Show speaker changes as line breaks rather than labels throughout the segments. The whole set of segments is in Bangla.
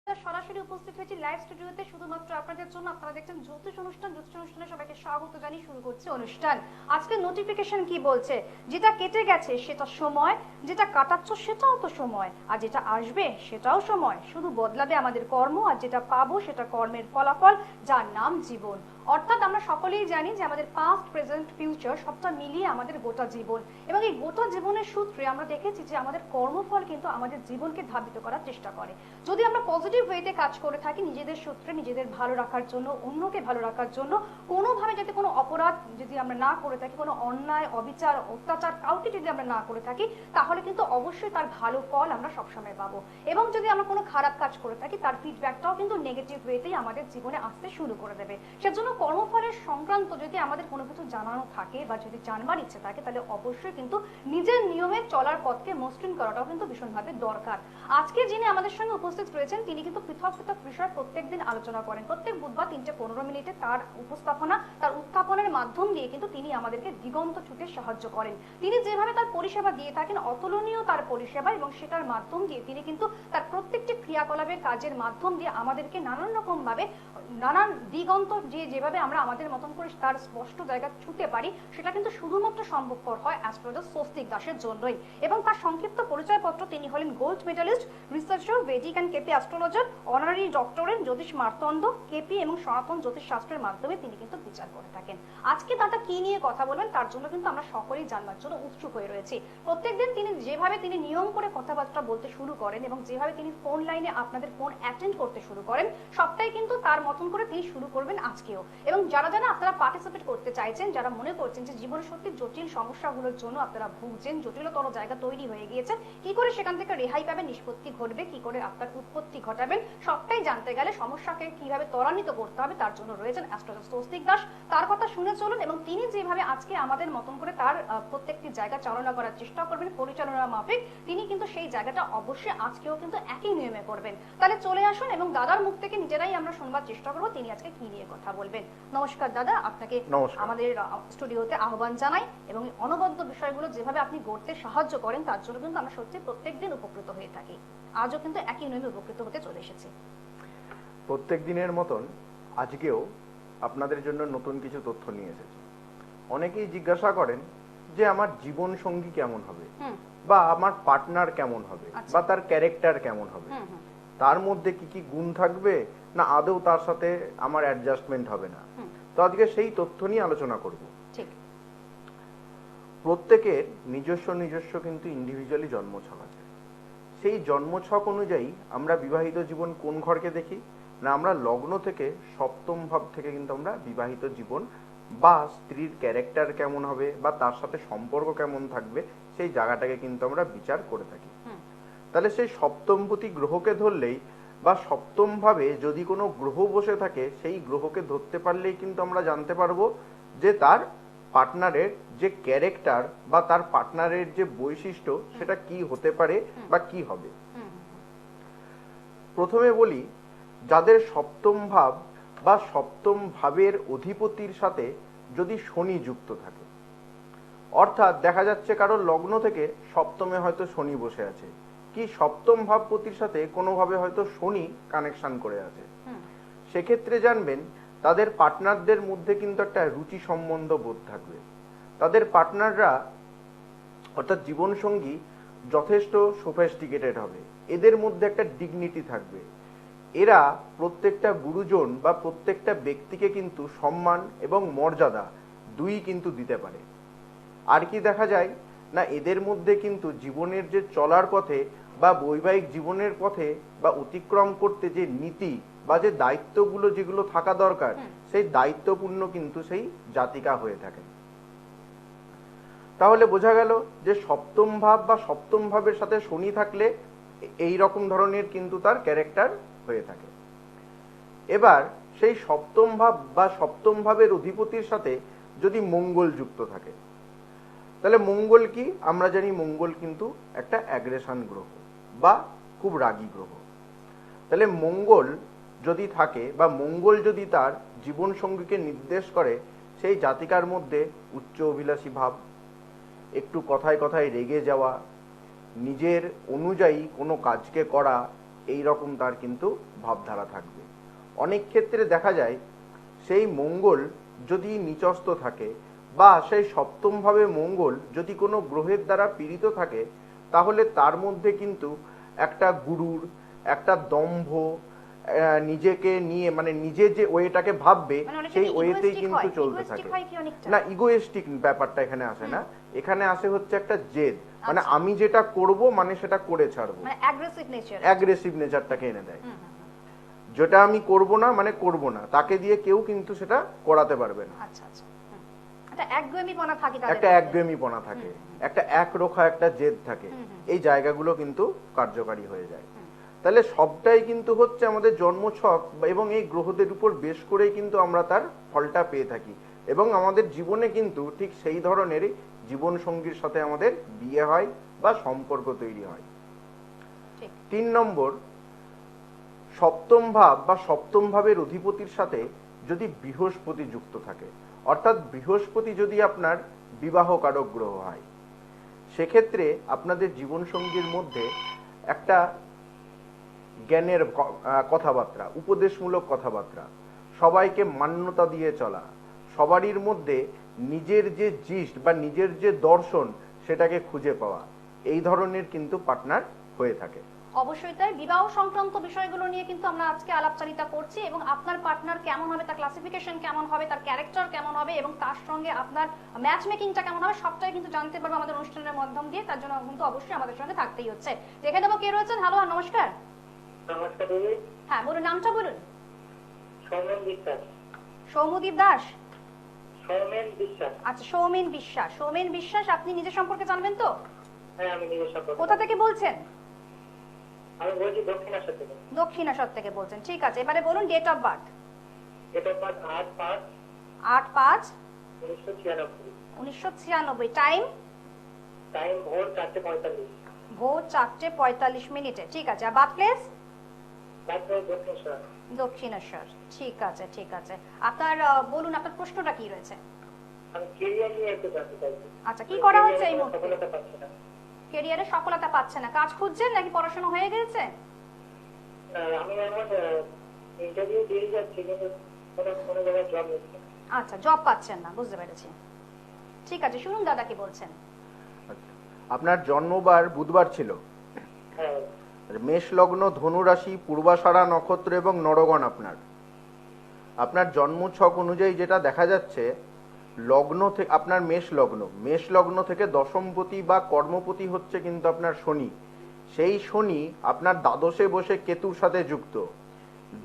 সরাসরি উপস্থিত হয়েছি লাইভ স্টুডিওতে শুধুমাত্র আপনাদের জন্য। আপনারা দেখছেন জ্যোতিষ অনুষ্ঠানে সবাইকে স্বাগত জানিয়ে শুরু করছি অনুষ্ঠান। আজকে নোটিফিকেশন কি বলছে? যেটা কেটে গেছে সেটা সময়, যেটা কাটাচ্ছ সেটাও তো সময়, আর যেটা আসবে সেটাও সময়। শুধু বদলাবে আমাদের কর্ম, আর যেটা পাবো সেটা কর্মের ফলাফল, যার নাম জীবন। অর্থাৎ আমরা সকলেই জানি যে আমাদের পাস্ট, প্রেজেন্ট, ফিউচার সবটা মিলিয়ে আমাদের গোটা জীবন, এবং এই গোটা জীবনের সূত্রে আমরা দেখেছি যে আমাদের কর্মফল কিন্তু আমাদের জীবনকে ধাবিত করার চেষ্টা করে। যদি আমরা পজিটিভ ওয়েতে কাজ করে থাকি, নিজেদের সূত্রে নিজেদের ভালো রাখার জন্য, অন্যকে ভালো রাখার জন্য, কোনোভাবে যাতে কোনো অপরাধ যদি আমরা না করে থাকি, কোনো অন্যায়, অবিচার, অত্যাচার কাউকে যদি আমরা না করে থাকি, তাহলে কিন্তু অবশ্যই তার ভালো ফল আমরা সবসময় পাবো। এবং যদি আমরা কোনো খারাপ কাজ করে থাকি, তার ফিডব্যাকটাও কিন্তু নেগেটিভ ওয়েতেই আমাদের জীবনে আসতে শুরু করে দেবে। সেজন্য কর্মফলের সংক্রান্ত যদি আমাদের কোনো কিছু জানানো থাকে বা যদি জানবার ইচ্ছে থাকে, তাহলে অবশ্যই কিন্তু নিজের নিয়মে চলার পথকে মসৃণ করাটাও কিন্তু ভীষণভাবে দরকার। আজকে যিনি আমাদের সঙ্গে উপস্থিত রয়েছেন, তিনি কিন্তু পৃথক পৃথক বিষয় প্রত্যেকদিন আলোচনা করেন। প্রত্যেক বুধবার 3:15 তার উপস্থাপনা, তার উত্থাপনের মাধ্যম দিয়ে কিন্তু তিনি আমাদেরকে দিগন্ত ছুটে সাহায্য করেন। তিনি যেভাবে তার পরিষেবা দিয়ে থাকেন, অতুলনীয় তার পরিষেবা, এবং সেটার মাধ্যম দিয়ে তিনি কিন্তু তার প্রত্যেকটি ক্রিয়াকলাপের কাজের মাধ্যম দিয়ে আমাদেরকে নানান রকম ভাবে, নানান দিগন্ত যেভাবে আমরা আমাদের মতন করে তার স্পষ্ট জায়গা ছুঁতে পারি, সেটা কিন্তু শুধুমাত্র সম্ভবপর হয় অ্যাস্ট্রোলজার স্বস্তিক দাসের জন্যই। এবং তার সংক্ষিপ্ত পরিচয়পত্র: তিনি হলেন gold medallist, researcher, Vedic and KP astrologer, honorary doctorate Jyotish Martanda, KP এবং সনাতন জ্যোতিষ শাস্ত্রের মাধ্যমে তিনি কিন্তু বিচার করে থাকেন। আজকে দাদা কি নিয়ে কথা বলবেন, তার জন্য কিন্তু আমরা সকলেই জানবার জন্য উৎসুক হয়ে রয়েছি। প্রত্যেকদিন তিনি যেভাবে তিনি নিয়ম করে কথাবার্তা বলতে শুরু করেন, এবং যেভাবে তিনি ফোন লাইনে আপনাদের ফোন অ্যাটেন্ড করতে শুরু করেন, সবটাই কিন্তু তার মতন করে তিনি শুরু করবেন আজকেও। এবং যারা যারা আপনারা পার্টিসিপেট করতে চাইছেন, যারা মনে করছেন যে জীবনে সত্যি জটিল সমস্যাগুলোর জন্য আপনারা ভুগছেন, জটিলতর জায়গা তৈরি হয়ে গিয়েছে, কি করে সেখান থেকে রেহাই পাবেন, নিষ্পত্তি ঘটবে, কি করে আপনার উৎপত্তি ঘটাবেন, সবটাই জানতে গেলে সমস্যাকে কিভাবে ত্বরান্বিত করতে হবে, তার জন্য রয়েছেন অ্যাস্ট্রোলজার স্বস্তিক দাস। তার কথা শুনে চলুন, এবং তিনি যেভাবে আজকে আমাদের মতন করে তার প্রত্যেকটি জায়গা চালনা করার চেষ্টা করবেন পরিচালনা মাফিক, তিনি কিন্তু সেই জায়গাটা অবশ্যই আজকেও কিন্তু একই নিয়মে করবেন। তাহলে চলে আসুন, এবং দাদার মুখ থেকে নিজেরাই আমরা শুনবার চেষ্টা করবো তিনি আজকে কি নিয়ে কথা বলবেন। নমস্কার দাদা, আপনাকে আমাদের স্টুডিওতে আহ্বান জানাই। এবং অনবদ্য বিষয়গুলো যেভাবে আপনি গড়তে সাহায্য করেন, তার জন্য কিন্তু আমরা সত্যি প্রত্যেকদিন উপকৃত হয়ে থাকি। আজও কিন্তু একই নিয়মে উপকৃত হতে চলে এসেছি।
প্রত্যেক দিনের মতন আজকেও আপনাদের জন্য নতুন কিছু তথ্য নিয়ে এসেছি। অনেকেই জিজ্ঞাসা করেন যে আমার জীবন সঙ্গী কেমন হবে, বা আমার পার্টনার কেমন হবে, বা তার ক্যারেক্টার কেমন হবে, তার মধ্যে কি কি গুণ থাকবে, না আদৌ তার সাথে আমার অ্যাডজাস্টমেন্ট হবে না। তো আজকে সেই তথ্য নিয়ে আলোচনা করব। প্রত্যেকের নিজস্ব নিজস্ব কিন্তু ইন্ডিভিজুয়ালি জন্মছক আছে। সেই জন্মছক অনুযায়ী আমরা বিবাহিত জীবন কোন ঘরকে দেখি, না আমরা লগ্ন থেকে সপ্তম ভাব থেকে কিন্তু আমরা বিবাহিত জীবন বা স্ত্রীর ক্যারেক্টার কেমন হবে বা তার সাথে সম্পর্ক কেমন থাকবে, সেই জায়গাটাকে কিন্তু আমরা বিচার করে থাকি। তাহলে সেই সপ্তমপতি গ্রহকে ধরলেই বা সপ্তম ভাবে যদি কোনো গ্রহ বসে থাকে, সেই গ্রহকে ধরতে পারলেই কিন্তু আমরা জানতে পারবো যে তার পার্টনারের যে ক্যারেক্টার বা তার পার্টনারের যে বৈশিষ্ট্য সেটা কি হতে পারে বা কি হবে। প্রথমে বলি, যাদের সপ্তম ভাব বা সপ্তম ভাবের অধিপতির সাথে যদি শনি যুক্ত থাকে, অর্থাৎ দেখা যাচ্ছে কারোর লগ্ন থেকে সপ্তমে হয়তো শনি বসে আছে, কি সপ্তম ভাবপতির সাথে কোনোভাবে হয়তো শনি কানেকশন করে আছে, সেক্ষেত্রে জানবেন তাদের পার্টনারদের মধ্যে কিন্তু একটা রুচি সম্বন্ধ বোধ থাকবে। তাদের পার্টনাররা অর্থাৎ জীবনসঙ্গী যথেষ্ট সোফিস্টিকেটেড হবে, এদের মধ্যে একটা ডিগনিটি থাকবে। এরা প্রত্যেকটা গুরুজন বা প্রত্যেকটা ব্যক্তিকে কিন্তু সম্মান এবং মর্যাদা দুই কিন্তু দিতে পারে। আর কি দেখা যায় না, এদের মধ্যে কিন্তু জীবনের যে চলার পথে বা বৈবাহিক জীবনের পথে বা অতিক্রম করতে যে নীতি বা যে দায়িত্বগুলো যেগুলো থাকা দরকার, সেই দায়িত্বপূর্ণ কিন্তু সেই জাতিকা হয়ে থাকে। তাহলে বোঝা গেল যে সপ্তম ভাব বা সপ্তম ভাবের সাথে শনি থাকলে এই রকম ধরনের কিন্তু তার ক্যারেক্টার হয়ে থাকে। এবার সেই সপ্তম ভাব বা সপ্তম ভাবের অধিপতির সাথে যদি মঙ্গল যুক্ত থাকে, তাহলে মঙ্গল কি আমরা জানি, মঙ্গল কিন্তু একটা অ্যাগ্রেশন গ্রহ বা খুব রাগী গ্রহ। তাহলে মঙ্গল যদি থাকে বা মঙ্গল যদি তার জীবন সঙ্গীকে নির্দেশ করে, সেই জাতিকার মধ্যে উচ্চ অভিলাষী ভাব, একটু কথায় কথায় রেগে যাওয়া, নিজের অনুযায়ী কোনো কাজকে করা, এই রকম তার কিন্তু ভাবধারা থাকবে। অনেক ক্ষেত্রে দেখা যায় সেই মঙ্গল যদি নিচস্থ থাকে বা সেই সপ্তম ভাবে মঙ্গল যদি কোনো গ্রহের দ্বারা পীড়িত থাকে, তাহলে তার মধ্যে কিন্তু একটা গুরুর, একটা দম্ভ, নিজেকে নিয়ে মানে নিজে যে ওয়েটাকে ভাববে সেই ওয়েতেই কিন্তু চলতে থাকে। না, ইগোয়েস্টিক ব্যাপারটা এখানে আসে না, এখানে আসে হচ্ছে একটা জেদ, মানে আমি যেটা করব মানে সেটা করে ছাড়বো, মানে অ্যাগ্রেসিভ নেচারটাকে এনে দেয়। যেটা আমি করব না মানে করব না, তাকে দিয়ে কেউ কিন্তু সেটা করাতে পারবে না।
আচ্ছা আচ্ছা, একটা একগুঁয়েমিপনা থাকে,
একটা একগুঁয়েমিপনা থাকে, একটা একরোখা একটা জেদ থাকে, এই জায়গাগুলো কিন্তু কার্যকারী হয়ে যায়। তাহলে সবটাই কিন্তু হচ্ছে আমাদের জন্মছক এবং এই গ্রহদের উপর বেশ করেই কিন্তু আমরা তার ফলটা পেয়ে থাকি, এবং আমাদের জীবনে কিন্তু ঠিক সেই ধরনের জীবন সঙ্গীর সাথে আমাদের বিয়ে হয় বা সম্পর্ক তৈরি হয়। 3 নম্বর, সপ্তম ভাব বা সপ্তম ভাবের অধিপতির সাথে যদি বৃহস্পতি যুক্ত থাকে, অর্থাৎ বৃহস্পতি যদি আপনার বিবাহ কারক গ্রহ হয়, সেক্ষেত্রে আপনাদের জীবন সঙ্গীর মধ্যে একটা জ্ঞানের কথাবার্তা, উপদেশমূলক কথাবার্তা, সবাইকে মান্যতা দিয়ে চলা, সবারই মধ্যে নিজের যে জিষ্ট বা নিজের যে দর্শন সেটাকে খুঁজে পাওয়া, এই ধরনের কিন্তু পার্টনার হয়ে থাকে।
অবশ্যই তাই। বিবাহ সংক্রান্ত বিষয়গুলো নিয়ে কিন্তু আমরা আজকে আলাপচারিতা করছি, এবং আপনার পার্টনার কেমন হবে, তার ক্লাসিফিকেশন কেমন হবে, তার ক্যারেক্টার কেমন হবে, এবং তার সঙ্গে আপনার ম্যাচ মেকিংটা কেমন হবে, সবটাই কিন্তু জানতে পারবো আমাদের অনুষ্ঠানের মাধ্যম দিয়ে। তার জন্য কিন্তু অবশ্যই আমাদের সঙ্গে থাকতেই হচ্ছে। দেখে দেবো কে রয়েছেন। হ্যালো, নমস্কার।
নমস্কার দিদি।
হ্যাঁ বলুন, নামটা বলুন।
সৌমেন বিশ্বাস।
সৌমদীপ দাস।
সৌমেন বিশ্বাস।
আচ্ছা, সৌমেন বিশ্বাস। সৌমেন বিশ্বাস, আপনি নিজের সম্পর্কে জানবেন তো?
হ্যাঁ, আমি নিজের সম্পর্কে।
কোথা থেকে বলছেন?
আমি বলছি দক্ষিণেশ্বর থেকে।
দক্ষিণেশ্বর থেকে বলছেন, ঠিক আছে। এবারে বলুন date of birth.
Date of birth
8/5/1996। 1996। Time?
Time ভোর 4:45।
ভোর 4:45 ঠিক আছে। আর birth place?
Birth place Dakshineswar.
Dakshineswar, ঠিক আছে ঠিক আছে। আপনার বলুন, আপনার প্রশ্নটা কি রয়েছে?
আমি ক্যারিয়ার নিয়ে একটু জানতে চাইছি।
আচ্ছা, কি করা হচ্ছে এই মুহূর্তে?
সফলতা পাচ্ছি না।
ক্যারিয়ারে সফলতা পাচ্ছে না, কাজ খুঁজছেন নাকি পড়াশোনা হয়ে গেছে?
না, আমি এখন ইন্টারভিউ দিয়ে যাচ্ছি, কিন্তু কোনো জায়গায় জব নিচ্ছি না।
আচ্ছা, জব পাচ্ছেন না, বুঝতে পেরেছি। ঠিক আছে, শুনুন দাদা কি বলছেন।
আপনার জন্মবার বুধবার ছিল।
হ্যাঁ।
মেষ লগ্ন, ধনু রাশি, পূর্বাষাঢ়া নক্ষত্র এবং নরগণ আপনার। আপনার জন্মছক অনুযায়ী যেটা দেখা যাচ্ছে, লগ্ন থেকে আপনার মেষ লগ্ন থেকে দশমপতি বা কর্মপতি হচ্ছে কিন্তু আপনার শনি। সেই শনি আপনার দ্বাদশে বসে কেতুর সাথে যুক্ত।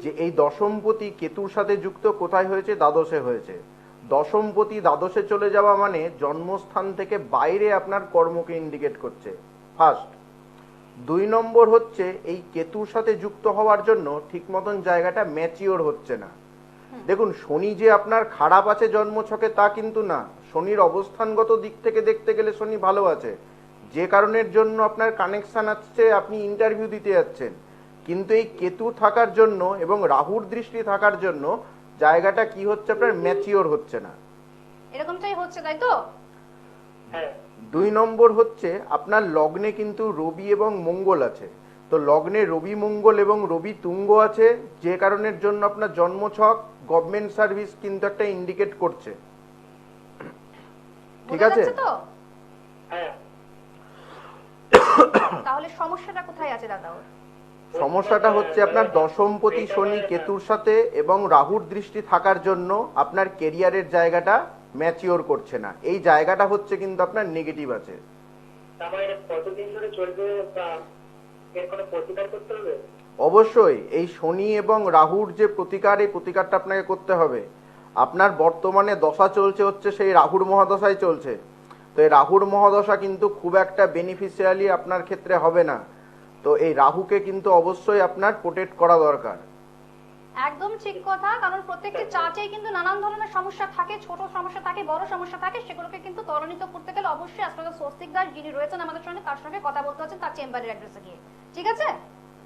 যে এই দশমপতি কেতুর সাথে যুক্ত কোথায় হয়েছে? দ্বাদশে হয়েছে। দশমপতি দ্বাদশে চলে যাওয়া মানে জন্মস্থান থেকে বাইরে আপনার কর্মকে ইন্ডিকেট করছে, ফার্স্ট। 2 নম্বর হচ্ছে এই কেতুর সাথে যুক্ত হওয়ার জন্য ঠিক মতন জায়গাটা ম্যাচিওর হচ্ছে না। দেখুন, শনি যে আপনার খারাপ আছে জন্মছকে তা কিন্তু না, শনির অবস্থানগত দিক থেকে দেখতে গেলে শনি ভালো আছে, যে কারণের জন্য আপনার কানেকশন আসছে, আপনি ইন্টারভিউ দিতে যাচ্ছেন। কিন্তু এই কেতু থাকার জন্য এবং রাহুর দৃষ্টি থাকার জন্য জায়গাটা কি হচ্ছে, আপনার ম্যাচিওর হচ্ছে না।
এরকমটাই হচ্ছে, তাই তো?
হ্যাঁ।
2 নম্বর হচ্ছে আপনার লগ্নে কিন্তু রবি এবং মঙ্গল আছে। তো লগ্নে রবি মঙ্গল এবং রবি তুঙ্গ আছে, যে কারণের জন্য আপনার জন্মছক গভর্নমেন্ট সার্ভিস কিন্তু একটা ইন্ডিকেট করছে। ঠিক আছে
তো?
হ্যাঁ।
তাহলে সমস্যাটা কোথায় আছে দাদা?
সমস্যাটা হচ্ছে আপনার দশমপতি শনি কেতুর সাথে এবং রাহুর দৃষ্টি থাকার জন্য আপনার কেরিয়ারের জায়গাটা ম্যাচিওর করছে না। এই জায়গাটা হচ্ছে কিন্তু আপনার নেগেটিভ আছে।
কতদিন ধরে চলবে বা এর কোনো প্রতিকার করতে হবে?
অবশ্যই এই শনি এবং রাহুর যে প্রতিকার, এই প্রতিকারটা আপনাকে করতে হবে। আপনার বর্তমানে দশা চলছে হচ্ছে সেই রাহুর মহাদশায় চলছে। তো এই রাহুর মহাদশা কিন্তু খুব একটা বেনিফিশিয়ালি আপনার ক্ষেত্রে হবে না। তো এই রাহুকে কিন্তু অবশ্যই আপনার প্রোটেক্ট করা দরকার।
একদম ঠিক কথা, কারণ প্রত্যেকটি চার্টেই কিন্তু নানান ধরনের সমস্যা থাকে, ছোট সমস্যা থাকে, বড় সমস্যা থাকে, সেগুলোকে কিন্তু ত্বরান্বিত করতে গেলে অবশ্যই অ্যাস্ট্রোলজার স্বস্তিক দাস যিনি রয়েছেন আমাদের সঙ্গে, তার সঙ্গে কথা বলতে হচ্ছে তার চেম্বারের অ্যাড্রেসে গিয়ে। ঠিক আছে?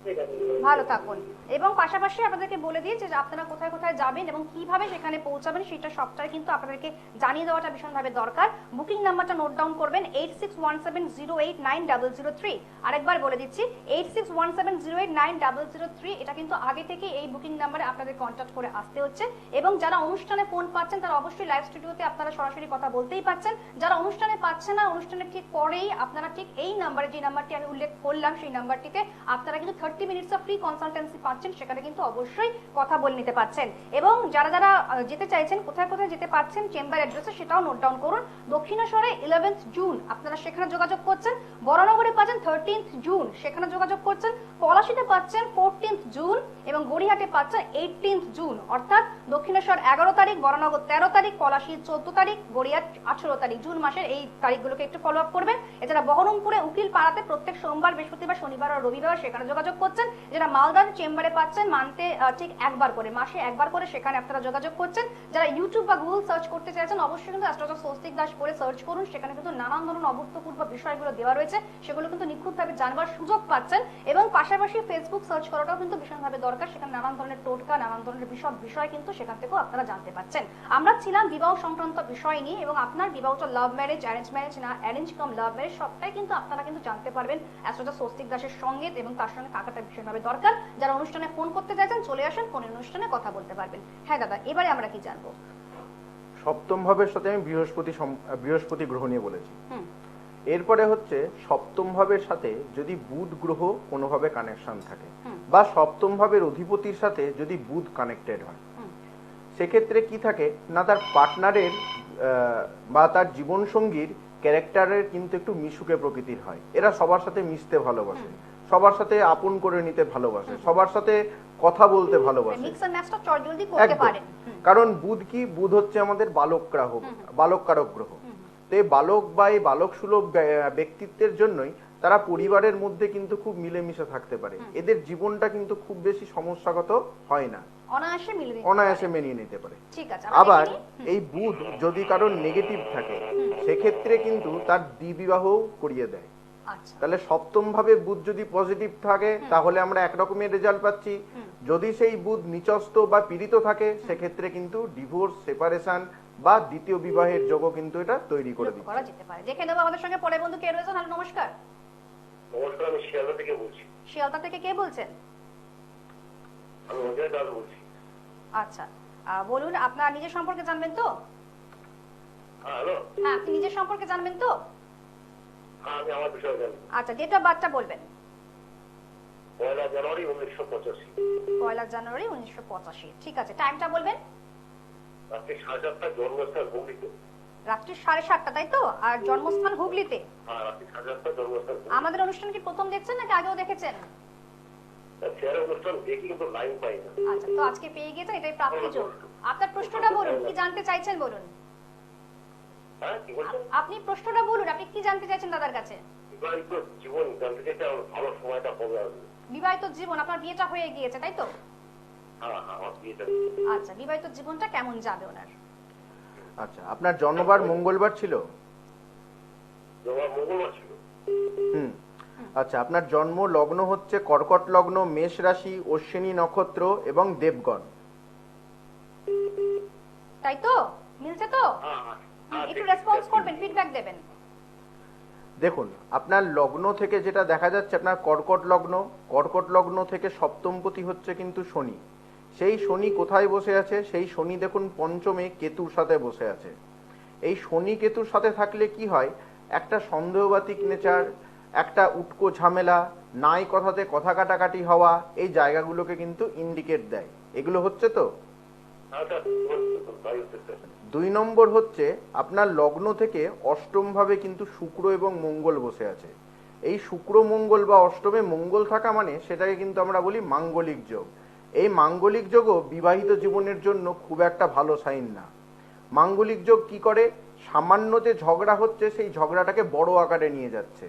ঠিক আছে।
ভালো থাকুন। এবং পাশাপাশি আপনাদেরকে বলে দিই যে আপনারা কোথায় কোথায় যাবেন এবং কিভাবে সেখানে পৌঁছাবেন সেটা সবটাই কিন্তু আপনাদেরকে জানিয়ে দেওয়াটা ভীষণভাবে দরকার। বুকিং নাম্বারটা নোট ডাউন করবেন 8617089003। আরেকবার বলে দিচ্ছি 8617089003। এটা কিন্তু আগে থেকে এই বুকিং নাম্বারে আপনাদের কন্ট্যাক্ট করে আসতে হচ্ছে। এবং যারা অনুষ্ঠানে ফোন পাচ্ছেন তারা অবশ্যই লাইভ স্টুডিওতে আপনারা সরাসরি কথা বলতেই পাচ্ছেন। যারা অনুষ্ঠানে পাচ্ছেন না, অনুষ্ঠানের ঠিক পরেই আপনারা ঠিক এই নাম্বারে, যে নাম্বারটি আমি উল্লেখ করলাম সেই নাম্বারটিতে আপনারা কিন্তু 30 মিনিটস অফ ফ্রি কনসালটেন্সি পাচ্ছেন, সেখানে কিন্তু অবশ্যই কথা বলে নিতে পাচ্ছেন। এবং যারা যারা যেতে চাইছেন, কোথায় কোথায় যেতে পাচ্ছেন চেম্বার অ্যাড্রেসে সেটাও নোট ডাউন করুন। দক্ষিণেশ্বরে 11th জুন আপনারা সেখানে যোগাযোগ করছেন, বরানগরে পাচ্ছেন 13th জুন সেখানে যোগাযোগ করছেন, পলাশীতে পাচ্ছেন 14th জুন এবং গড়িয়াহাটে পাচ্ছেন 18th জুন। অর্থাৎ দক্ষিণেশ্বর 11 তারিখ, বরানগর 13 তারিখ, পলাশী 14 তারিখ, গড়িয়াহাট 18 তারিখ, জুন মাসের এই তারিখগুলোকে একটু ফলো আপ করবেন। এছাড়া বহরমপুরে উকিল পাড়াতে প্রত্যেক সোমবার, বৃহস্পতিবার, শনিবার আর রবিবার সেখানে যোগাযোগ করছেন। যারা মালদার চেম্বারে পাচ্ছেন মান্থে ঠিক একবার করে, মাসে একবার করে সেখানে আপনারা যোগাযোগ করছেন। যারা ইউটিউব বা গুগল সার্চ করতে চাইছেন অবশ্যই কিন্তু অ্যাস্ট্রোলজার স্বস্তিক দাস করে সার্চ করুন। সেখানে কিন্তু নানান ধরনের অভূতপূর্ব বিষয়গুলো দেওয়া রয়েছে, সেগুলো কিন্তু নিখুঁতভাবে জানবার সুযোগ পাচ্ছেন। এবং পাশাপাশি ফেসবুক সার্চ করাটাও কিন্তু ভীষণভাবে দরকার। সেখানে নানান ধরনের টোটকা, নানান ধরনের বিষয় কিন্তু সেখান থেকেও আপনারা জানতে পাচ্ছেন। আমরা ছিলাম বিবাহ সংক্রান্ত বিষয় নিয়ে, এবং আপনার বিবাহটা লাভ ম্যারেজ, অ্যারেঞ্জ ম্যারেজ না অ্যারেঞ্জ কাম লাভ ম্যারেজ, সবটাই কিন্তু আপনারা কিন্তু জানতে পারবেন অ্যাস্ট্রোলজার স্বস্তিক দাসের সঙ্গে। এবং তার সঙ্গে থাকাটা ভীষণভাবে দরকার। যারা অনুষ্ঠানে ফোন করতে চাইছেন চলে আসেন, ফোনের অনুষ্ঠানে কথা বলতে পারবেন। হ্যাঁ দাদা, এবারে আমরা কি জানবো?
সপ্তম ভাবের সাথে আমি বৃহস্পতি গ্রহ নিয়ে বলেছি। এরপরে হচ্ছে সপ্তম ভাবের সাথে যদি বুধ গ্রহ কোনোভাবে কানেকশন থাকে বা সপ্তম ভাবের অধিপতির সাথে যদি বুধ কানেক্টেড হয়, সেক্ষেত্রে কি থাকে না, তার পার্টনারের বা তার জীবন সঙ্গীর ক্যারেক্টারের কিন্তু একটু মিশুকে প্রকৃতির হয়। এরা সবার সাথে মিশতে ভালোবাসে, সবার সাথে আপন করে নিতে ভালোবাসে, সবার সাথে কথা বলতে ভালোবাসে।
মিক্স এন্ড ম্যাচটা জলদি করতে পারেন।
কারণ বুধ কি, বুধ হচ্ছে আমাদের বালককারক গ্রহ। তো এই বালক বা এই বালক সুলভ ব্যক্তিত্বের জন্যই তারা পরিবারের মধ্যে কিন্তু খুব মিলেমিশে থাকতে পারে। এদের জীবনটা কিন্তু খুব বেশি সমস্যাগত হয় না, অনায়াসে মেনিয়ে নিতে পারে।
ঠিক আছে।
আবার এই বুধ যদি কারোর নেগেটিভ থাকে সেক্ষেত্রে কিন্তু তার দ্বিবিবাহ করিয়ে দেয়। তাহলে সপ্তম ভাবে বুধ যদি পজিটিভ থাকে তাহলে আমরা একরকমের রেজাল্ট পাচ্ছি। যদি সেই বুধ নিচস্থ বা পীড়িত থাকে সেক্ষেত্রে কিন্তু ডিভোর্স, সেপারেশন বা দ্বিতীয় বিবাহের যোগও কিন্তু এটা তৈরি করে দিচ্ছে।
দেখে নেব আমাদের সঙ্গে পরে বন্ধু কে রয়েছেন। হ্যালো, নমস্কার।
নমস্কার, আমি শিয়ালদা থেকে বলছি।
শিয়ালদা থেকে কে বলছেন?
আমি অজয় দাস বলছি।
আচ্ছা, বলুন, আপনার নিজের সম্পর্কে জানবেন তো?
হ্যালো,
হ্যাঁ, আপনি নিজের সম্পর্কে জানবেন তো?
আমি আমার বিষয়ে জানি।
আচ্ছা, ডেট অফ বার্থটা বলবেন।
1 জানুয়ারি 1985।
1 জানুয়ারি 1985। ঠিক আছে, টাইমটা বলবেন।
রাত্রি 7:30 জন্মস্থান হুগলিতে।
রাত্রি 7:30, তাই তো? আর জন্মস্থান হুগলিতে?
হ্যাঁ, রাত্রি 7:30 জন্মস্থান।
আমাদের অনুষ্ঠান কি প্রথম দেখছেন নাকি আগেও দেখেছেন?
শেয়ার অনুষ্ঠান দেখি কিন্তু লাইন পাই না।
আচ্ছা, তো আজকে পেয়ে গেছেন, এটাই প্রাপ্তি যোগ। আপনার প্রশ্নটা বলুন, কি জানতে চাইছেন বলুন।
হ্যাঁ, কি বলছেন?
আপনি প্রশ্নটা বলুন, আপনি কি জানতে চাইছেন দাদার কাছে?
বিবাহিত জীবন জানতে চাইতে আমার ভালো সময়টা কবে আসবে।
বিবাহিত জীবন, আপনার বিয়েটা হয়ে গিয়েছে তাই তো?
হ্যাঁ, আমার বিয়েটা।
আচ্ছা, বিবাহিত জীবনটা কেমন যাবে ওনার?
আচ্ছা, আপনার জন্মবার মঙ্গলবার ছিল?
মঙ্গলবার ছিল।
আচ্ছা, আপনার জন্ম লগ্ন হচ্ছে কর্কট লগ্ন, মেষ রাশি, অশ্বিনী নক্ষত্র এবং দেবগণ,
তাই তো? মিলছে তো? একটু রেসপন্স করবেন, ফিডব্যাক দেবেন।
দেখুন, আপনার লগ্ন থেকে যেটা দেখা যাচ্ছে আপনার কর্কট লগ্ন, কর্কট লগ্ন থেকে সপ্তমপতি হচ্ছে কিন্তু শনি। সেই শনি কোথায় বসে আছে? সেই শনি দেখুন পঞ্চমে কেতুর সাথে বসে আছে। এই শনি কেতুর সাথে থাকলে কি হয়, একটা সন্দেহবাতিক নেচার, একটা উটকো ঝামেলা, নাই কথাতে কথা কাটাকাটি হওয়া, এই জায়গাগুলোকে কিন্তু ইন্ডিকেট দেয়। এগুলো হচ্ছে তো। 2 নম্বর হচ্ছে আপনার লগ্ন থেকে অষ্টম ভাবে কিন্তু শুক্র এবং মঙ্গল বসে আছে। এই শুক্র মঙ্গল বা অষ্টমে মঙ্গল থাকা মানে সেটাকে কিন্তু আমরা বলি মাঙ্গলিক যোগ। এই মাঙ্গলিক যোগও বিবাহিত জীবনের জন্য খুব একটা ভালো সাইন না। মাঙ্গলিক যোগ কি করে, সামান্য যে ঝগড়া হচ্ছে সেই ঝগড়াটাকে বড় আকারে নিয়ে যাচ্ছে।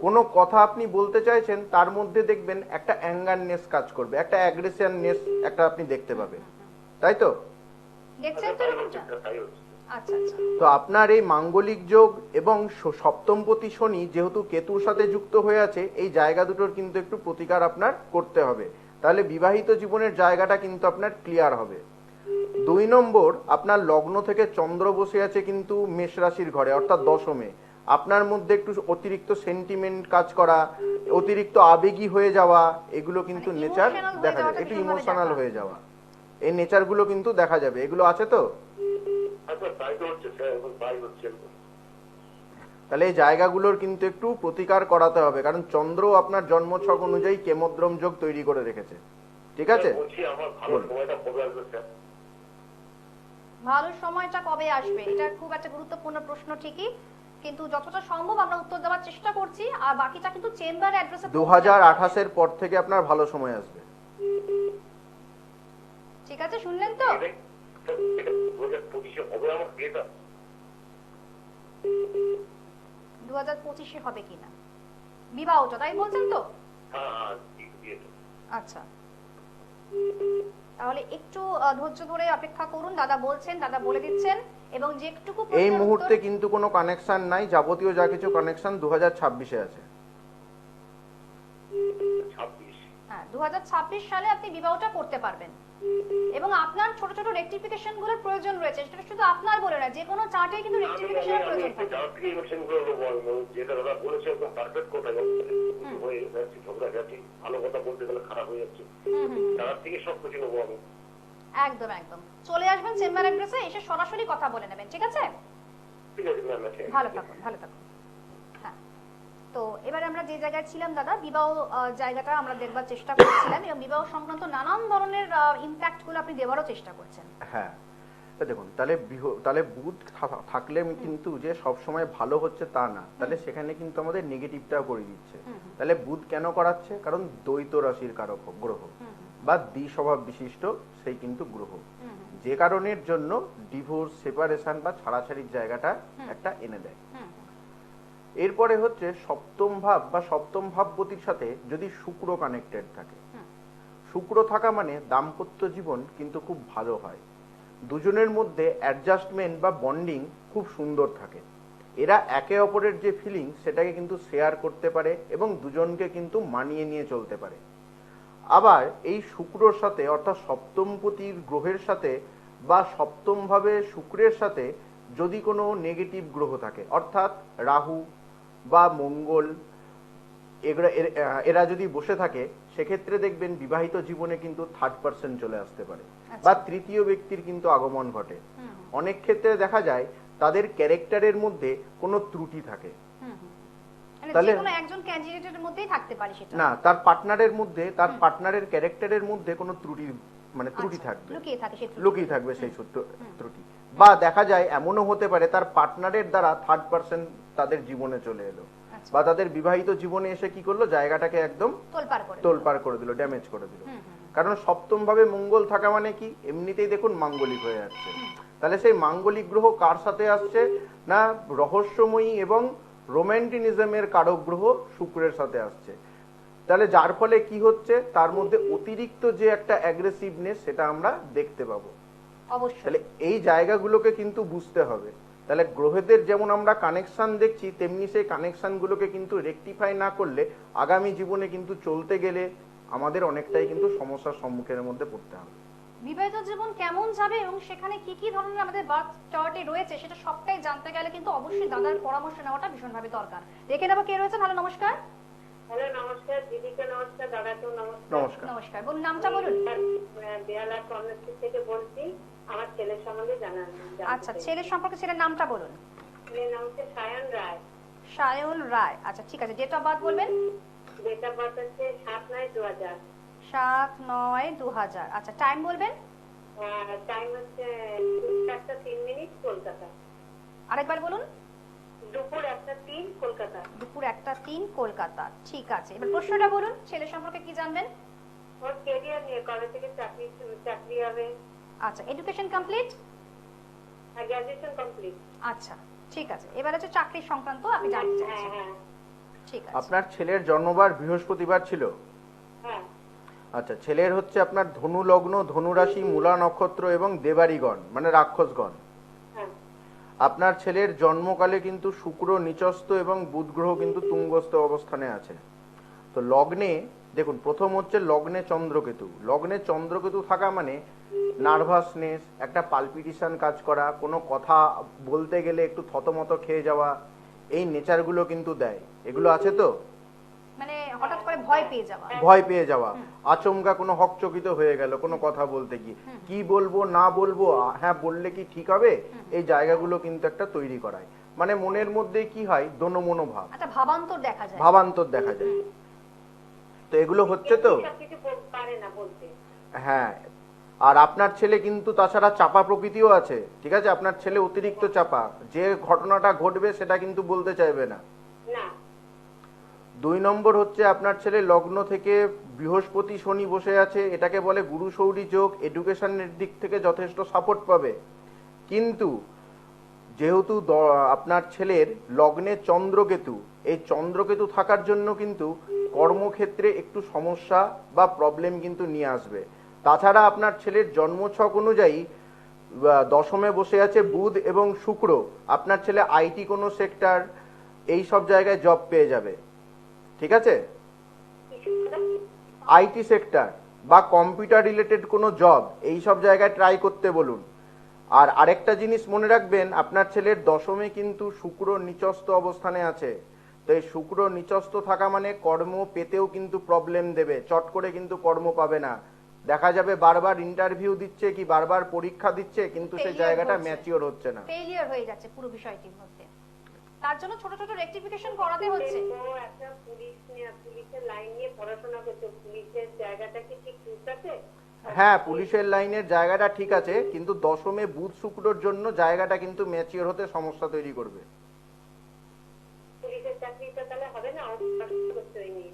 কোনো কথা আপনি বলতে চাইছেন তার মধ্যে দেখবেন একটা অ্যাঙ্গারনেস কাজ করবে, একটা অ্যাগ্রেশননেস একটা আপনি দেখতে পাবেন, তাই তো?
দেখছেন তো এরকমটা? আচ্ছা আচ্ছা
তো আপনার এই মাঙ্গলিক যোগ এবং সপ্তমপতি শনি যেহেতু কেতুর সাথে যুক্ত হয়ে আছে, এই জায়গা দুটোর কিন্তু একটু প্রতিকার আপনার করতে হবে, তাহলে বিবাহিত জীবনের জায়গাটা কিন্তু আপনার ক্লিয়ার হবে। 2 নম্বর, আপনার লগ্ন থেকে চন্দ্র বসে আছে কিন্তু মেষ রাশির ঘরে, অর্থাৎ দশমে। আপনার মধ্যে একটু অতিরিক্ত সেন্টিমেন্ট কাজ করা, অতিরিক্ত আবেগী হয়ে যাওয়া, এগুলো কিন্তু
মানে
নেচার
emotional হয়ে
দেখা
যাওয়াটা
যায়, একটু
ভীষণভাবে
ইমোশনাল
দেখা।
হয়ে যাওয়া, এই নেচারগুলো কিন্তু দেখা যাবে। এগুলো আছে তো?
আচ্ছা তাই তো হচ্ছে স্যার, এখন তাই হচ্ছে।
তাহলে এই জায়গাগুলোর কিন্তু একটু প্রতিকার করাতে হবে, কারণ চন্দ্র আপনার জন্মছক অনুযায়ী কেমদ্রম যোগ তৈরি করে রেখেছে। ঠিক আছে?
বলছি আমার ভালো
বলুন।
সময়টা কবে আসবে স্যার?
ভালো সময়টা কবে আসবে এটা খুব একটা গুরুত্বপূর্ণ প্রশ্ন ঠিকই, কিন্তু যতটা সম্ভব আমরা উত্তর দেওয়ার চেষ্টা করছি, আর বাকিটা কিন্তু চেম্বার অ্যাড্রেসে
2028-এর পর থেকে আপনার ভালো সময় আসবে।
ঠিক আছে, শুনলেন তো?
2025 হবে আমার বিয়েটা?
2025-এ হবে কিনা বিবাহটা, তাই বলছেন তো?
হ্যাঁ হ্যাঁ, বিয়েটা।
আচ্ছা, তাহলে একটু ধৈর্য ধরে অপেক্ষা করুন, দাদা বলছেন, দাদা বলে দিচ্ছেন, এবং যেটুকু
এই
প্রশ্নের
মুহূর্তে
উত্তর-
কিন্তু কোনো কানেকশন নাই, যাবতীয় যা কিছু কানেকশন 2026-এ আছে।
26।
হ্যাঁ, 2026 সালে আপনি বিবাহটা করতে পারবেন, এবং আপনার ছোট ছোট রেকটিফিকেশন গুলোর প্রয়োজন রয়েছে। সেটা শুধু আপনার বলে না, যে কোনো চার্টে কিন্তু রেকটিফিকেশনের প্রয়োজন থাকে।
যার থেকে ইলেকশন করে নেবো আমি, যেটা দাদা বলেছে একদম পারফেক্ট কথা, হয়ে যাচ্ছে ঝগড়া যাচ্ছি, ভালো কথা বলতে গেলে খারাপ হয়ে যাচ্ছে, যার থেকে সব কিছু নেবো আমি।
একদম একদম, চলে আসবেন চেম্বার অ্যাড্রেসে, এসে সরাসরি কথা বলে নেবেন, ঠিক আছে?
ঠিক আছে ম্যাম, আছে।
ভালো থাকুন, ভালো থাকুন। হ্যাঁ, তো এবার আমরা যে জায়গায় ছিলাম দাদা, বিবাহ জায়গাটা আমরা দেখবার চেষ্টা করছিলাম, এবং বিবাহ সংক্রান্ত নানান ধরনের ইম্প্যাক্ট গুলো আপনি দেওয়ারও চেষ্টা করছেন।
হ্যাঁ, তা দেখুন, তাহলে বুধ থাকলে কিন্তু যে সব সময় ভালো হচ্ছে তা না, তাহলে সেখানে কিন্তু আমাদের নেগেটিভটাও করে দিচ্ছে। তাহলে বুধ কেন করাচ্ছে? কারণ দ্বৈত রাশির কারক গ্রহ বা দ্বিস্বভাব বিশিষ্ট সেই কিন্তু গ্রহ, যে কারণের জন্য ডিভোর্স, সেপারেশন বা ছাড়াছাড়ির জায়গাটা একটা এনে দেয়। এরপরে হচ্ছে সপ্তম ভাব বা সপ্তম ভাবপতির সাথে যদি শুক্র কানেক্টেড থাকে, শুক্র থাকা মানে দাম্পত্য জীবন কিন্তু খুব ভালো হয়, দুজনের মধ্যে অ্যাডজাস্টমেন্ট বা বন্ডিং খুব সুন্দর থাকে, এরা একে অপরের যে ফিলিং সেটাকে কিন্তু শেয়ার করতে পারে এবং দুজনকে কিন্তু মানিয়ে নিয়ে চলতে পারে। আবার এই শুক্রর সাথে, অর্থাৎ সপ্তমপতির গ্রহের সাথে বা সপ্তম ভাবে শুক্রের সাথে যদি কোনো নেগেটিভ গ্রহ থাকে, অর্থাৎ রাহু বা মঙ্গল, এরা যদি বসে থাকে, সেক্ষেত্রে দেখবেন বিবাহিত জীবনে কিন্তু থার্ড পার্সন চলে আসতে পারে বা তৃতীয় ব্যক্তির কিন্তু আগমন ঘটে। অনেক ক্ষেত্রে দেখা যায় তাদের ক্যারেক্টারের মধ্যে কোনো ত্রুটি থাকে,
মানে
তাহলে-
যে কোনো একজন ক্যান্ডিডেটের মধ্যেই থাকতে পারে সেটা।
না, তার পার্টনারের মধ্যে, তার পার্টনারের ক্যারেক্টারের মধ্যে কোনো ত্রুটি, মানে ত্রুটি
আচ্ছা,
থাকবে,
লুকিয়ে থাকে সেই ত্রুটি।
লুকিয়ে থাকবে সেই ত্রুটি। বা দেখা যায় এমনও হতে পারে তার পার্টনারের দ্বারা থার্ড পার্সন তাদের জীবনে চলে এলো,
আচ্ছা।
বা তাদের বিবাহিত জীবনে এসে কি করলো, জায়গাটাকে একদম
তোলপাড় করে দিল।
তোলপাড় করে দিল, ড্যামেজ করে দিল। কারণ সপ্তম ভাবে মঙ্গল থাকা মানে কি, এমনিতেই দেখুন মাঙ্গলিক হয়ে যাচ্ছে। তাহলে সেই মাঙ্গলিক গ্রহ কার সাথে আসছে না, রহস্যময়ী এবং রোম্যান্টিনিজমের কারক গ্রহ শুক্রের সাথে আসছে। তাহলে যার ফলে কি হচ্ছে, তার মধ্যে অতিরিক্ত যে একটা অ্যাগ্রেসিভনেস সেটা আমরা দেখতে পাবো।
অবশ্যই।
তাহলে এই জায়গাগুলোকে কিন্তু বুঝতে হবে। তাহলে গ্রহদের যেমন আমরা কানেকশন দেখছি, তেমনি সেই কানেকশন গুলোকে কিন্তু রেকটিফাই না করলে আগামী জীবনে কিন্তু চলতে গেলে আমাদের অনেকটাই কিন্তু সমস্যার সম্মুখের মধ্যে পড়তে হবে।
বিবাহিত জীবন কেমন যাবে এবং সেখানে কি কি ধরনের আমাদের বার্থ চার্টে রয়েছে সেটা সবটাই জানতে গেলে কিন্তু অবশ্যই দাদার পরামর্শ নেওয়াটা ভীষণভাবে দরকার। দেখে নেবো কে রয়েছেন। হ্যালো, নমস্কার।
হ্যালো, নমস্কার দিদিকে, নমস্কার দাদাকেও নমস্কার।
নমস্কার।
নমস্কার, বলুন নামটা বলুন।
বেহালা কর্মস্থল থেকে বলছি, আমার ছেলের সম্বন্ধে জানান।
আচ্ছা, ছেলের সম্পর্কে ছেলের নামটা বলুন।
ছেলের নাম হচ্ছে সায়ন রায়।
সায়ন রায়। আচ্ছা, ঠিক আছে, ডেট অফ বার্থ বলবেন।
ডেট অফ বার্থ হচ্ছে 7/9/2000।
7/9/2000। আচ্ছা, টাইম বলবেন।
টাইম হচ্ছে 1:03 কলকাতা।
আরেকবার বলুন।
দুপুর 1:03 কলকাতা।
দুপুর 1:03 কলকাতা। ঠিক আছে, এবার প্রশ্নটা বলুন, ছেলে সম্পর্কে কি জানবেন?
ওর কেরিয়ার নিয়ে, কবে থেকে চাকরি হবে।
আচ্ছা, এডুকেশন কমপ্লিট।
Graduation complete.
আচ্ছা, ঠিক আছে, এবার হচ্ছে চাকরি সংক্রান্ত আপনি জানতে
হ্যাঁ
চাইছেন।
হ্যাঁ
ঠিক আছে।
আপনার ছেলের জন্মবার বৃহস্পতিবার ছিল?
হ্যাঁ।
আচ্ছা, ছেলের হচ্ছে আপনার ধনু লগ্ন, ধনু রাশি, মূলা নক্ষত্র এবং দেবারিগণ মানে রাক্ষসগণ।
হ্যাঁ।
আপনার ছেলের জন্মকালে কিন্তু শুক্র নিচস্থ এবং বুধ গ্রহ কিন্তু তুঙ্গস্থ অবস্থানে আছে। তো লগ্নে দেখুন, প্রথম হচ্ছে লগ্নে চন্দ্রকেতু। লগ্নে চন্দ্রকেতু থাকা মানে নার্ভাসনেস, একটা পালপিটেশন কাজ করা, কোনো কথা বলতে গেলে একটু থতমত খেয়ে যাওয়া, এই নেচারগুলো কিন্তু দেয়। এগুলো আছে তো?
মানে হঠাৎ করে ভয় পেয়ে যাওয়া,
ভয় পেয়ে যাওয়া, আচমকা কোনো হকচকিত হয়ে গেল কোনো কথা বলতে গিয়ে, কি বলবো না বলবো, হ্যাঁ বললে কি ঠিক হবে, এই জায়গাগুলো কিন্তু একটা তৈরি করায়। মানে মনের মধ্যে কি হয়, দোনমনো ভাব,
একটা ভাবান্তর দেখা যায়।
ভাবান্তর দেখা যায়। তো এগুলো হচ্ছে তো।
কিছু পারে না বলতে।
হ্যাঁ, আর আপনার ছেলে কিন্তু তাছাড়া চাপা প্রকৃতিও আছে, ঠিক আছে? আপনার ছেলে অতিরিক্ত চাপা, যে ঘটনাটা ঘটবে সেটা কিন্তু বলতে চাইবে না।
না,
2 নম্বর হচ্ছে আপনার ছেলে লগ্ন থেকে বৃহস্পতি শনি বসে আছে, এটাকে বলে গুরু শৌরী যোগ, এডুকেশনের দিক থেকে যথেষ্ট সাপোর্ট পাবে। কিন্তু যেহেতু আপনার ছেলের লগ্নে চন্দ্রকেতু, এই চন্দ্রকেতু থাকার জন্য কিন্তু কর্মক্ষেত্রে একটু সমস্যা বা প্রবলেম কিন্তু নিয়ে আসবে। তাছাড়া আপনার ছেলের জন্মছক অনুযায়ী দশমে বসে আছে বুধ এবং শুক্র, আপনার ছেলে আইটি কোনো সেক্টর, এই সব জায়গায় জব পেয়ে যাবে, ঠিক আছে? আইটি সেক্টর বা কম্পিউটার রিলেটেড কোনো জব, এই সব জায়গায় ট্রাই করতে বলুন। আর আরেকটা জিনিস মনে রাখবেন, আপনার ছেলের দশমে কিন্তু শুক্র নিচস্থ অবস্থানে আছে। তো এই শুক্র নিচস্থ থাকা মানে কর্ম পেতেও কিন্তু প্রবলেম দেবে, চট করে কিন্তু কর্ম পাবে না। দেখা যাবে বারবার ইন্টারভিউ দিচ্ছে কি বারবার পরীক্ষা দিচ্ছে, কিন্তু সেই জায়গাটা ম্যাচিওর হচ্ছে না,
ফেলিয়ার হয়ে যাচ্ছে পুরো বিষয়টির মধ্যে। তার জন্য ছোট ছোট রেকটিফিকেশন করাতে হচ্ছে।
ও একটা পুলিশের লাইন নিয়ে পড়াশোনা করছে, পুলিশের জায়গাটা কি ঠিক আছে?
হ্যাঁ, পুলিশের লাইনের জায়গাটা ঠিক আছে, কিন্তু দশমে বুধ শুক্রর জন্য জায়গাটা কিন্তু ম্যাচিওর হতে সমস্যা তৈরি করবে।
পুলিশের চাকরিটা তাহলে হবে না, করতে হয়নি।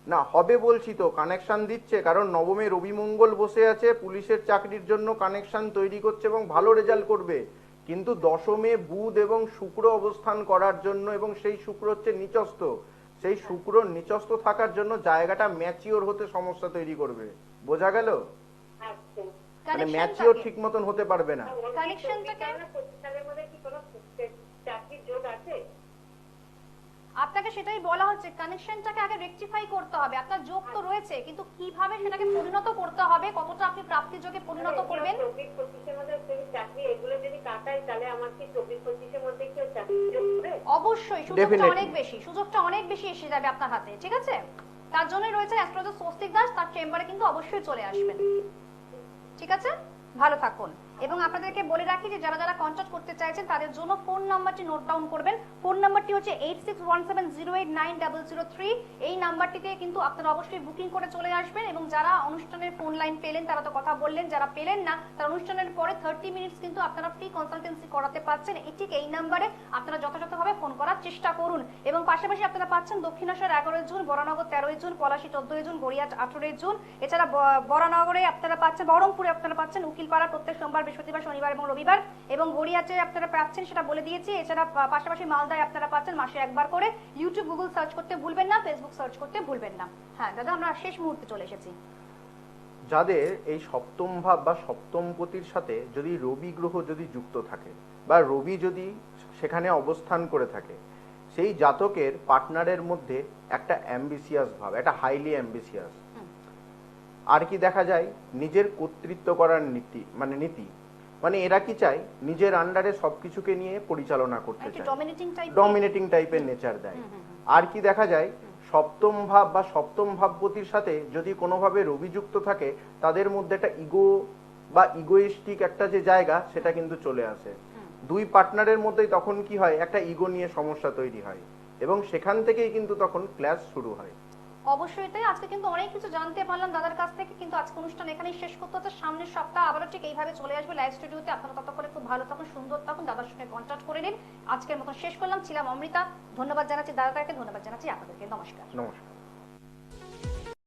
না, হবে বলছি তো, কানেকশন দিচ্ছে, কারণ নবমে রবি মঙ্গল বসে আছে, পুলিশের চাকরির জন্য কানেকশন তৈরি করছে এবং ভালো রেজাল্ট করবে। কিন্তু দশমে বুধ এবং শুক্র অবস্থান করার জন্য, এবং সেই শুক্র হচ্ছে নিচস্থ, সেই শুক্র নিচস্থ থাকার জন্য জায়গাটা ম্যাচিওর হতে সমস্যা তৈরি করবে। বোঝা গেল?
আচ্ছা,
মানে ম্যাচিওর ঠিক মতন হতে পারবে না।
কানেকশনটাকে
প্রতিষ্ঠানের মধ্যে কি কোনো চাকরির যোগ আছে?
আপনাকে সেটাই বলা হচ্ছে, কানেকশনটাকে আগে রেকটিফাই করতে হবে। আপনার যোগ তো রয়েছে, কিন্তু কিভাবে সেটাকে পরিণত করতে হবে, কতটা আপনি প্রাপ্তির যোগে পরিণত করবেন।
24-25 মধ্যে চাকরি এগুলো যদি কাটাই, তাহলে আমার কি 24-25 মধ্যে কি চাকরি যোগ হবে?
অবশ্যই সুযোগটা অনেক বেশি, সুযোগটা অনেক বেশি এসে যাবে আপনার হাতে, ঠিক আছে? তার জন্যই রয়েছে অ্যাস্ট্রোলজার স্বস্তিক দাস, তার চেম্বারে কিন্তু অবশ্যই চলে আসবেন, ঠিক আছে? ভালো থাকুন। এবং আপনাদেরকে বলে রাখি যে যারা যারা কন্ট্যাক্ট করতে চাইছেন তাদের জন্য ফোন নাম্বারটি নোট ডাউন করবেন। ফোন নাম্বারটি হচ্ছে 8617089003। এই নাম্বারটিতে কিন্তু আপনারা অবশ্যই বুকিং করে চলে আসবেন। এবং যারা অনুষ্ঠানের ফোন লাইন পেলেন তারা তো কথা বললেন, যারা পেলেন না তারা অনুষ্ঠানের পরে 30 মিনিটস কিন্তু আপনারা ফ্রি কনসালটেন্সি করাতে পাচ্ছেন। ঠিক এই নাম্বারে আপনারা যথাযথভাবে ফোন করার চেষ্টা করুন। এবং পাশাপাশি আপনারা পাচ্ছেন Dakshineswar 11 June, Baranagar 13 June, Palashi 14 June, Gariahat 18 June. এছাড়া বরানগরে আপনারা পাচ্ছেন, বহরমপুরে আপনারা পাচ্ছেন উকিলপাড়া প্রত্যেক সোমবার, বৃহস্পতিবার, শনিবার এবং রবিবার। এবং গড়িয়াহাটে আপনারা পাচ্ছেন, সেটা বলে দিয়েছি। এছাড়া পাশাপাশি মালদায় আপনারা পাচ্ছেন মাসে একবার করে। ইউটিউব, গুগল সার্চ করতে ভুলবেন না, ফেসবুক সার্চ করতে ভুলবেন না। হ্যাঁ দাদা, আমরা শেষ মুহূর্তে চলে এসেছি।
যাদের এই সপ্তম ভাব বা সপ্তমপতির সাথে যদি রবি গ্রহ যদি যুক্ত থাকে বা রবি যদি সেখানে অবস্থান করে থাকে, সেই জাতকের পার্টনারের মধ্যে একটা অ্যাম্বিসিয়াস ভাব, একটা হাইলি অ্যাম্বিসিয়াস। আর কি দেখা যায়, নিজের কর্তৃত্ব করার নীতি, মানে এরা কি চায় নিজের আন্ডারে সবকিছুকে নিয়ে পরিচালনা করতে চায়, ডমিনেটিং টাইপের নেচার দেয়। আর কি দেখা যায়, সপ্তম ভাব বা সপ্তম ভাবপতির সাথে যদি কোনোভাবে রবি যুক্ত থাকে, তাদের মধ্যে একটা ইগো বা ইগোইস্টিক একটা যে জায়গা, সেটা কিন্তু চলে আসে। দুই পার্টনারের মধ্যেই তখন কি হয়, একটা ইগো নিয়ে সমস্যা তৈরি হয় এবং সেখান থেকেই কিন্তু তখন ক্ল্যাশ শুরু হয়।
অবশ্যই তাই। আজকে কিন্তু অনেক কিছু জানতে পারলাম দাদার কাছ থেকে, কিন্তু আজকে অনুষ্ঠান এখানেই শেষ করতে হচ্ছে। সামনের সপ্তাহ আবারও ঠিক এইভাবে চলে আসবে লাইভ স্টুডিওতে। আপনারা ততক্ষণে খুব ভালো থাকুন, সুন্দর থাকুন, দাদার সঙ্গে কন্ট্যাক্ট করে নিন। আজকের মতো শেষ করলাম। ছিলাম অমৃতা। ধন্যবাদ জানাচ্ছি দাদাটাকে, ধন্যবাদ জানাচ্ছি আপনাদেরকে। নমস্কার।
নমস্কার।